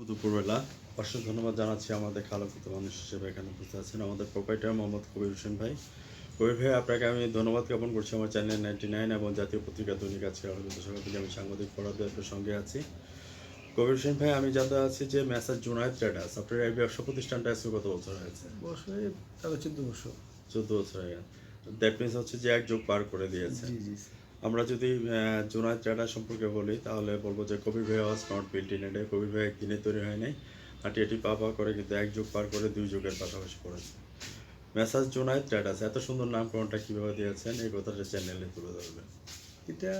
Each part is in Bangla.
দুপুরবেলা অসংখ্য ধন্যবাদ জানাচ্ছি আমাদের খালাকুতো মানুষ হিসেবে এখানে উপস্থিত আছেন আমাদের প্রোপাইটার মোহাম্মদ কবির হোসেন ভাই। কবির ভাই, আপনাকে আমি ধন্যবাদ জ্ঞাপন করছি আমার চ্যানেল 99 এবং জাতীয় পত্রিকা দৈনিক আজকের আলোচিত সকাল থেকে আমি সাংবাদিক পরাদের সঙ্গে আছি। কবির হোসেন ভাই, আমি জানতে চাচ্ছি যে মেসার জুনায়েদ ট্রেডার্স, আপনার এই ব্যবসা প্রতিষ্ঠানটা আজকে কত বছর হয়েছে? বছরে 13-14 বছর। 14 বছর হয়ে গেছে। দ্যাট মিনস হচ্ছে যে এক যুগ পার করে দিয়েছে। জি জি। আমরা যদি জুনায়েদ ট্রেডার্স সম্পর্কে বলি তাহলে বলবো যে কবির ভাই was not built in a day. Kabir ভাই একদিনে তৈরি হয় নাই, হাঁটি হাঁটি পা পা করে কিন্তু এক যুগ পার করে 2 যুগের পাশাপাশি করেছে। মেসাজ জুনায়েদ ট্রেডার্স এত সুন্দর নামকরণটা কীভাবে দিয়েছেন, এই কথাটা চ্যানেলে তুলে ধরবেন। এটা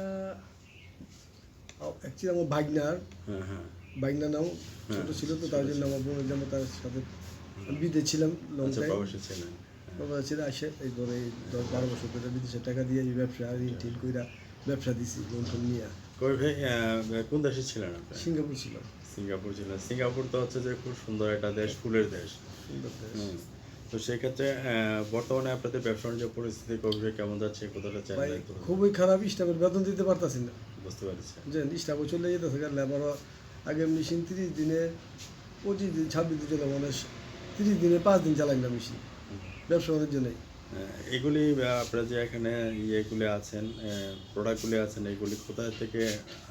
অ্যাকচুয়ালি আমার ভাগনার হ্যাঁ হ্যাঁ ভাগনা নাম ছোট ছিল, তো তার জন্য আমার বোনের জন্য তার সাথে আমি বিদেশ ছিলাম লং আচ্ছা, টাইম। প্রবাসী ছিলেন। বাবা ছিল আসে এই ধরে 10-12 বছর ধরে বিদেশে টাকা দিয়ে এই ব্যবসা ঋণ টিন কইরা ব্যবসা দিছি লোন টোন নিয়ে। কবির ভাই, কোন দেশে ছিলেন আপনি? সিঙ্গাপুর ছিল। সিঙ্গাপুর ছিলেন। সিঙ্গাপুর তো হচ্ছে যে খুব সুন্দর একটা দেশ, ফুলের দেশ। সুন্দর দেশ। তো সেক্ষেত্রে বর্তমানে আপনাদের ব্যবসা বাণিজ্য পরিস্থিতি কবির ভাই কেমন যাচ্ছে, এই কথাটা ভাই চ্যানেলে তুলে ধরবেন। খুবই খারাপ, স্টাফের বেতন দিতে পারতাছি না। বুঝতে পারছি। যে স্টাফও চলে যেতেছে, লেবারও আগে মেশিন 30 দিনে 25 দিন 26 দিন চলে, মানে 30 দিনে 5 দিন চালাই না মেশিন ব্যবসা বাণিজ্য নেই। এগুলি আপনারা যে এখানে ইয়েগুলি আছেন, প্রোডাক্টগুলি আছেন, এগুলি কোথা থেকে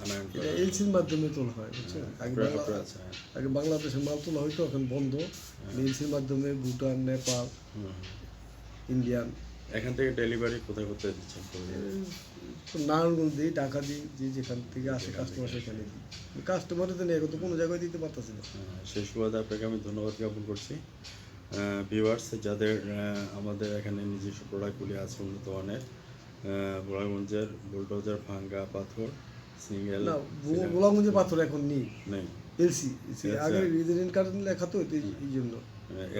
আনায়ন করা এটা হয়? এলসির মাধ্যমে তোলা হয়, বুঝছেন। আচ্ছা। আগে বাংলাদেশের মাল তোলা হয়তো, এখন বন্ধ। এলসির মাধ্যমে ভুটান, নেপাল, ইন্ডিয়ান। এখান থেকে ডেলিভারি কোথায় কোথায় দিচ্ছেন? নারায়ণগঞ্জ দিই, ঢাকা দিই, যে যেখান থেকে আসে কাস্টমার সেখানে দিই। কাস্টমারের তো নেই, এখন তো কোনো জায়গায় দিতে পারতেছি না। সেই সুবাদে আপনাকে আমি ধন্যবাদ জ্ঞাপন করছি। ভিউয়ার্স, যাদের আমাদের এখানে নিজস্ব প্রোডাক্টগুলি আছে উন্নত মানের, গোলাগঞ্জের বুলডোজার, ভাঙ্গা পাথর, সিঙ্গেল। না, গোলাগঞ্জের পাথর এখন নেই, নেই। এলসি আগে রেজিডেন্ট কার্ড লেখা তো এই জন্য।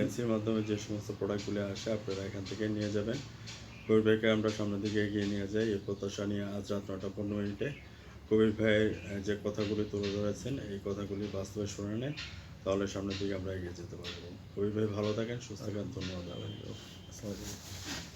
এলসির মাধ্যমে যে সমস্ত প্রোডাক্টগুলি আসে আপনারা এখান থেকে নিয়ে যাবেন। কবির ভাইকে আমরা সামনের দিকে এগিয়ে নিয়ে যাই এই প্রত্যাশা নিয়ে আজ রাত 9:15 কবির ভাইয়ের যে কথাগুলি তুলে ধরেছেন এই কথাগুলি বাস্তবে শুনে নেন, তাহলে সামনের দিকে আমরা এগিয়ে যেতে পারবো। কবির ভাই ভালো থাকেন, সুস্থ থাকেন, ধন্যবাদ। আসসালামু আলাইকুম।